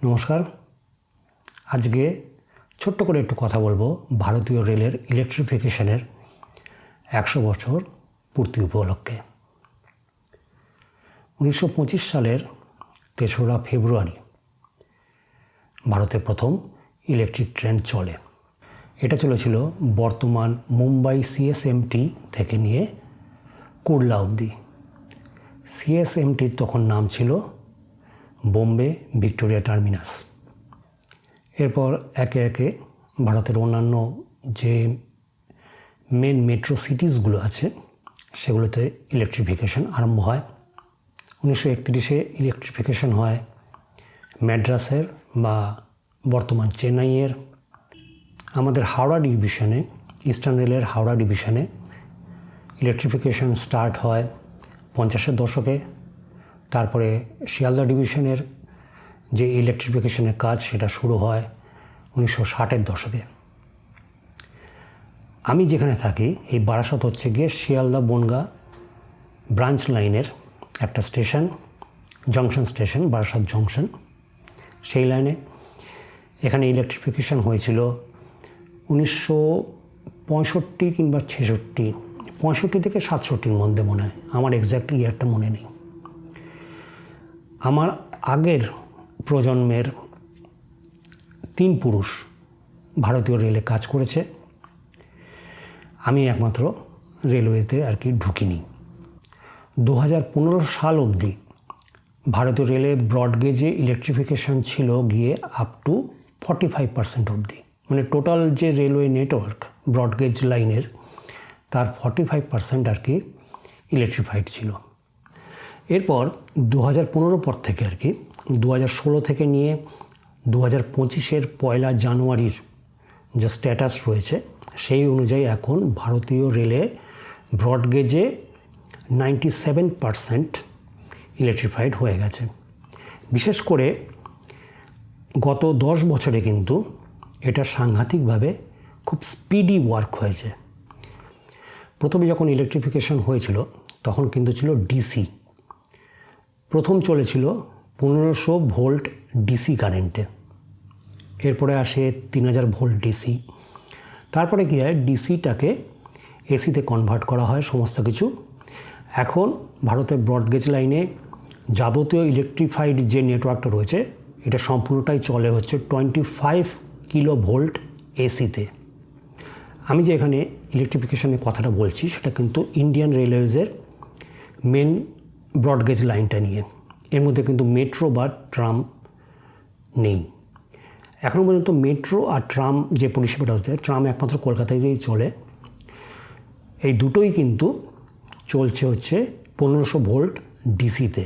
নমস্কার। আজকে ছোট্ট করে একটু কথা বলবো ভারতীয় রেলের ইলেকট্রিফিকেশনের 100 বছর পূর্তি উপলক্ষে। 1925 সালের 3রা ফেব্রুয়ারি ভারতে প্রথম ইলেকট্রিক ট্রেন চলে। এটা চলেছিল বর্তমান মুম্বাই সিএসএমটি থেকে নিয়ে কুর্লা অবধি। সিএসএমটির তখন নাম ছিল বোম্বে ভিক্টোরিয়া টার্মিনাস। এরপর একে একে ভারতের অন্যান্য যে মেন মেট্রো সিটিসগুলো আছে সেগুলোতে ইলেকট্রিফিকেশন আরম্ভ হয়। 1931-এ ইলেকট্রিফিকেশন হয় ম্যাড্রাসের বা বর্তমান চেন্নাইয়ের। আমাদের হাওড়া ডিভিশনে, ইস্টার্ন রেলের হাওড়া ডিভিশনে ইলেকট্রিফিকেশন স্টার্ট হয় 50-এর দশকে। তারপরে শিয়ালদা ডিভিশনের যে ইলেকট্রিফিকেশনের কাজ সেটা শুরু হয় 1960-এর দশকে। আমি যেখানে থাকি এই বারাসাত হচ্ছে গিয়ে শিয়ালদা বনগাঁ ব্রাঞ্চ লাইনের একটা station, junction station, Barasat junction. সেই লাইনে এখানে ইলেকট্রিফিকেশন হয়েছিল 1965 কিংবা 66, 65 থেকে 67-র মধ্যে মনে হয়, আমার এক্স্যাক্ট ইয়ারটা মনে নেই। আমার আগের প্রজন্মের 3 পুরুষ ভারতীয় রেলে কাজ করেছে, আমি একমাত্র রেলওয়েতে ঢুকিনি। 2015 সাল অবধি ভারতীয় রেলে ব্রডগেজে ইলেকট্রিফিকেশন ছিল গিয়ে আপ টু 45% অবধি। মানে টোটাল যে রেলওয়ে নেটওয়ার্ক ব্রডগেজ লাইনের তার 45% ইলেকট্রিফাইড ছিল। এরপর 2015 পর থেকে 2016 থেকে নিয়ে 2025-এর 1 জানুয়ারির যে স্ট্যাটাস রয়েছে সেই অনুযায়ী এখন ভারতীয় রেলে ব্রডগেজে 97% ইলেকট্রিফাইড হয়ে গেছে। বিশেষ করে গত 10 বছরে কিন্তু এটা সাংঘাতিকভাবে খুব স্পিডি ওয়ার্ক হয়েছে। প্রথমে যখন ইলেকট্রিফিকেশন হয়েছিল তখন কিন্তু ছিল ডিসি। প্রথম চলেছিল 1500 ভোল্ট ডিসি কারেন্টে, এরপরে আসে 3000 ভোল্ট ডিসি। তারপরে কি হয়, ডিসিটাকে এসিতে কনভার্ট করা হয় সমস্ত কিছু। এখন ভারতের ব্রডগেজ লাইনে যাবতীয় ইলেকট্রিফাইড যে নেটওয়ার্কটা রয়েছে এটা সম্পূর্ণটাই চলে হচ্ছে 25 কিলো ভোল্ট এসিতে। আমি যে এখানে ইলেকট্রিফিকেশনের কথাটা বলছি সেটা কিন্তু ইন্ডিয়ান রেলওয়েজের মেন ব্রডগেজ লাইনটা নিয়ে। এর মধ্যে কিন্তু মেট্রো বা ট্রাম নেই এখনও পর্যন্ত। মেট্রো আর ট্রাম যে পরিষেবাটা হচ্ছে, ট্রাম একমাত্র কলকাতায় যেই চলে, এই দুটোই কিন্তু চলছে হচ্ছে 1500 ভোল্ট ডিসিতে।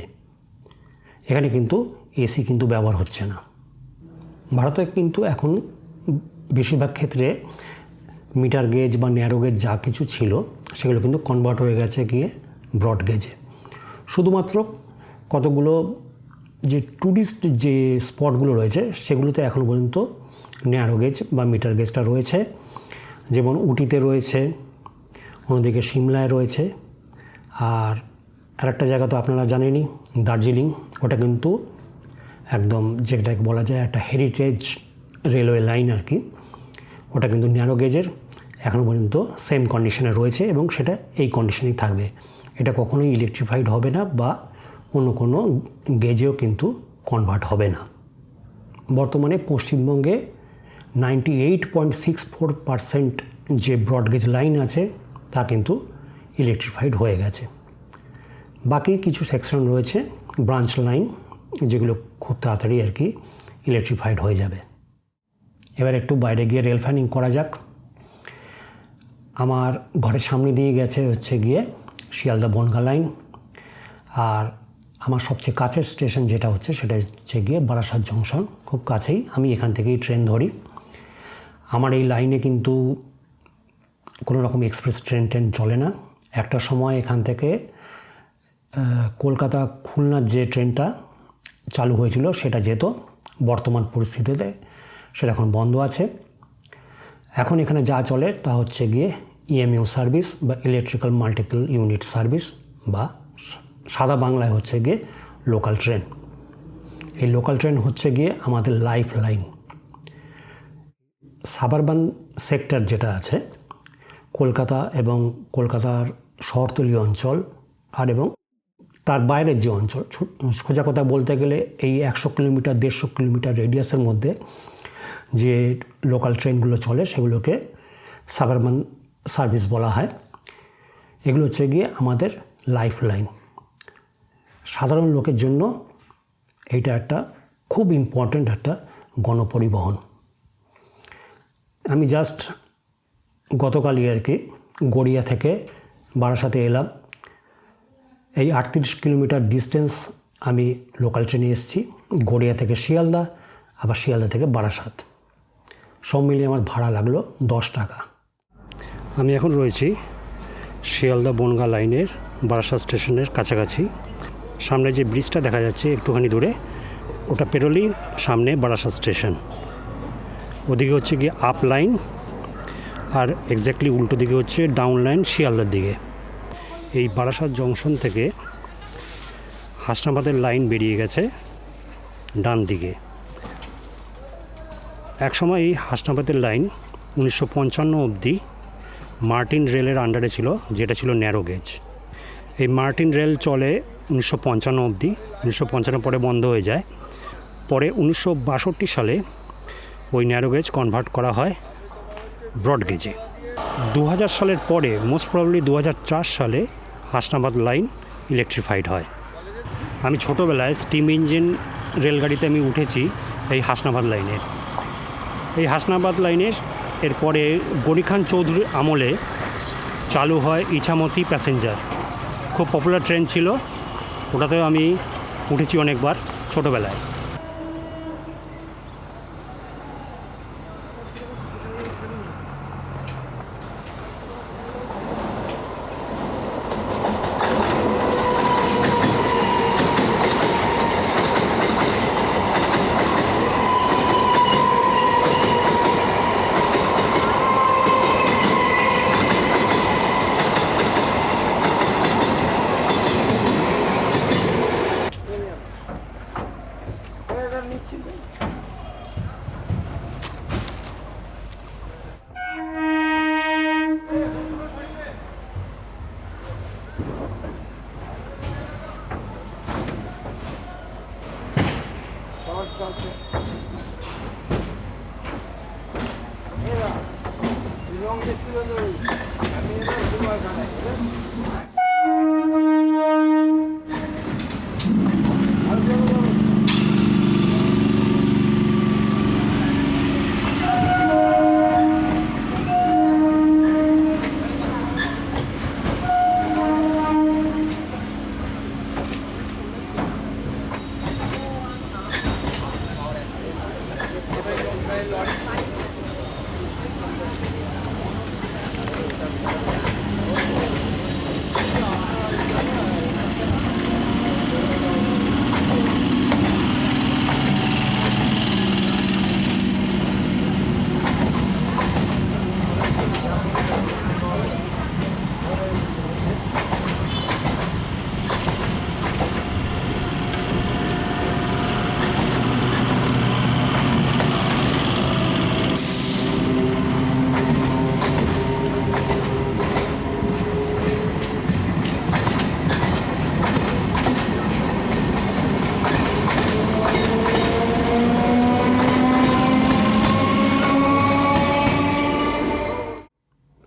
এখানে কিন্তু এসি কিন্তু ব্যবহার হচ্ছে না। ভারতে কিন্তু এখন বেশিরভাগ ক্ষেত্রে মিটার গেজ বা ন্যারো গেজ যা কিছু ছিল সেগুলো কিন্তু কনভার্ট হয়ে গেছে গিয়ে ব্রডগেজে। শুধুমাত্র কতগুলো যে ট্যুরিস্ট যে স্পটগুলো রয়েছে সেগুলোতে এখনও পর্যন্ত ন্যারো গেজ বা মিটার গেজটা রয়েছে। যেমন উটিতে রয়েছে, অন্যদিকে সিমলায় রয়েছে, আর আরেকটা জায়গা তো আপনারা জানেনই, দার্জিলিং। ওটা কিন্তু একদম যেটাকে বলা যায় একটা হেরিটেজ রেলওয়ে লাইন ওটা কিন্তু ন্যারো গেজের এখনও পর্যন্ত সেম কন্ডিশনে রয়েছে এবং সেটা এই কন্ডিশনেই থাকবে। এটা কখনোই ইলেকট্রিফাইড হবে না বা অন্য কোনো গেজেও কিন্তু কনভার্ট হবে না। বর্তমানে পশ্চিমবঙ্গে 98.64% যে ব্রডগেজ লাইন আছে তা কিন্তু ইলেকট্রিফাইড হয়ে গেছে। বাকি কিছু সেকশন রয়েছে ব্রাঞ্চ লাইন যেগুলো খুব তাড়াতাড়ি ইলেকট্রিফাইড হয়ে যাবে। এবার একটু বাইরে গিয়ে রেল ফ্যানিং করা যাক। আমার ঘরের সামনে দিয়ে গেছে হচ্ছে গিয়ে শিয়ালদা বনগাঁ লাইন, আর আমার সবচেয়ে কাছের স্টেশন যেটা হচ্ছে সেটা হচ্ছে গিয়ে বারাসাত জংশন, খুব কাছেই। আমি এখান থেকেই ট্রেন ধরি। আমার এই লাইনে কিন্তু কোনো রকম এক্সপ্রেস ট্রেন চলে না। একটা সময় এখান থেকে কলকাতা খুলনার যে ট্রেনটা চালু হয়েছিল সেটা যেত, বর্তমান পরিস্থিতিতে সেটা এখন বন্ধ আছে। এখন এখানে যা চলে তা হচ্ছে গিয়ে ইএমইউ সার্ভিস বা ইলেকট্রিক্যাল মাল্টিপল ইউনিট সার্ভিস, বা সাদা বাংলায় হচ্ছে গিয়ে লোকাল ট্রেন। এই লোকাল ট্রেন হচ্ছে গিয়ে আমাদের লাইফ লাইন। সাবারবান সেক্টর যেটা আছে, কলকাতা এবং কলকাতার শহরতলি অঞ্চল আর এবং তার বাইরের যে অঞ্চল, সোজা কথা বলতে গেলে এই 100 কিলোমিটার 150 কিলোমিটার রেডিয়াসের মধ্যে যে লোকাল ট্রেনগুলো চলে সেগুলোকে সাবারবান সার্ভিস বলা হয়। এগুলো হচ্ছে গিয়ে আমাদের লাইফ লাইন। সাধারণ লোকের জন্য এইটা একটা খুব ইম্পর্ট্যান্ট একটা গণপরিবহন। আমি জাস্ট গতকালই আর কি গড়িয়া থেকে বারাসাতে এলাম। এই 38 কিলোমিটার ডিস্টেন্স আমি লোকাল ট্রেনে এসেছি, গড়িয়া থেকে শিয়ালদা, আবার শিয়ালদা থেকে বারাসাত। সব মিলিয়ে আমার ভাড়া লাগলো 10 টাকা। আমি এখন রয়েছি শিয়ালদা বনগাঁ লাইনের বারাসাত স্টেশনের কাছাকাছি। সামনে যে ব্রিজটা দেখা যাচ্ছে একটুখানি দূরে, ওটা পেরোলেই সামনে বারাসাত স্টেশন। ওদিকে হচ্ছে গিয়ে আপ লাইন, আর এক্স্যাক্টলি উল্টো দিকে হচ্ছে ডাউন লাইন শিয়ালদার দিকে। এই বারাসাত জংশন থেকে হাসনাবাদের লাইন বেরিয়ে গেছে ডান দিকে। একসময় এই হাসনাবাদের লাইন 1955 অবধি মার্টিন রেলের আন্ডারে ছিল, যেটা ছিল ন্যারো গেজ। এই মার্টিন রেল চলে 1955 অবধি, 1955 পরে বন্ধ হয়ে যায়। পরে 1962 সালে ওই ন্যারো গেজ কনভার্ট করা হয় ব্রড গেজে। 2000 সালের পরে মোস্ট প্রবাবলি 2004 সালে হাসনাবাদ লাইন ইলেকট্রিফাইড হয়। আমি ছোটোবেলায় স্টিম ইঞ্জিন রেলগাড়িতে আমি উঠেছি এই হাসনাবাদ লাইনের। এই হাসনাবাদ লাইনের এরপরে গনি খান চৌধুরীর আমলে চালু হয় ইছামতি প্যাসেঞ্জার। খুব পপুলার ট্রেন ছিল, ওটাতেও আমি উঠেছি অনেকবার ছোটোবেলায়।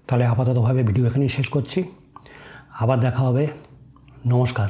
তাহলে আপাততভাবে ভিডিও এখানেই শেষ করছি। আবার দেখা হবে। নমস্কার।